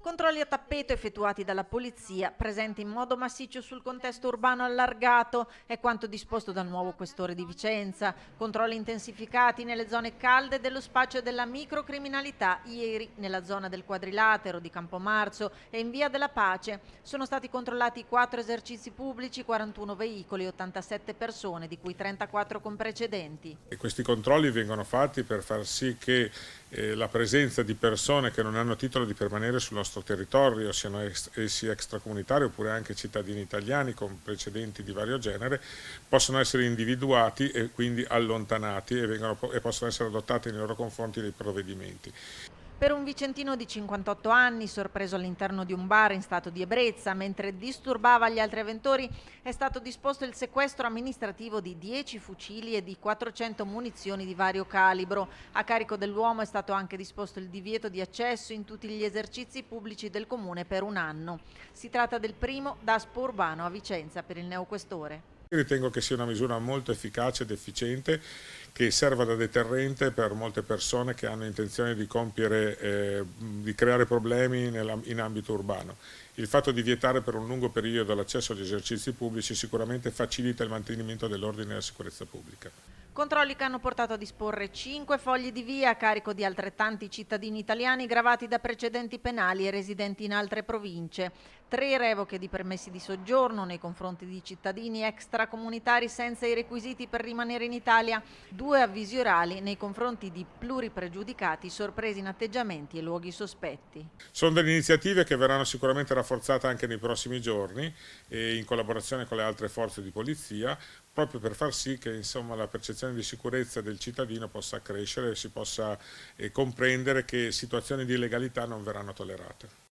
Controlli a tappeto effettuati dalla polizia, presenti in modo massiccio sul contesto urbano allargato, è quanto disposto dal nuovo questore di Vicenza. Controlli intensificati nelle zone calde dello spaccio della microcriminalità, ieri nella zona del Quadrilatero, di Campomarzo e in Via della Pace. Sono stati controllati 4 esercizi pubblici, 41 veicoli, 87 persone, di cui 34 con precedenti. E questi controlli vengono fatti per far sì che la presenza di persone che non hanno titolo di permanere sul nostro territorio, siano essi extracomunitari oppure anche cittadini italiani con precedenti di vario genere, possano essere individuati e quindi allontanati e possono essere adottati nei loro confronti dei provvedimenti. Per un vicentino di 58 anni, sorpreso all'interno di un bar in stato di ebbrezza mentre disturbava gli altri avventori, è stato disposto il sequestro amministrativo di 10 fucili e di 400 munizioni di vario calibro. A carico dell'uomo è stato anche disposto il divieto di accesso in tutti gli esercizi pubblici del comune per un anno. Si tratta del primo DASPO urbano a Vicenza per il neoquestore. Ritengo che sia una misura molto efficace ed efficiente che serva da deterrente per molte persone che hanno intenzione di creare problemi in ambito urbano. Il fatto di vietare per un lungo periodo l'accesso agli esercizi pubblici sicuramente facilita il mantenimento dell'ordine e della sicurezza pubblica. Controlli che hanno portato a disporre 5 fogli di via a carico di altrettanti cittadini italiani gravati da precedenti penali e residenti in altre province, 3 revoche di permessi di soggiorno nei confronti di cittadini extracomunitari senza i requisiti per rimanere in Italia, 2 avvisi orali nei confronti di pluripregiudicati sorpresi in atteggiamenti e luoghi sospetti. Sono delle iniziative che verranno sicuramente rafforzate anche nei prossimi giorni in collaborazione con le altre forze di polizia, proprio per far sì che insomma, la percezione di sicurezza del cittadino possa crescere e si possa comprendere che situazioni di illegalità non verranno tollerate.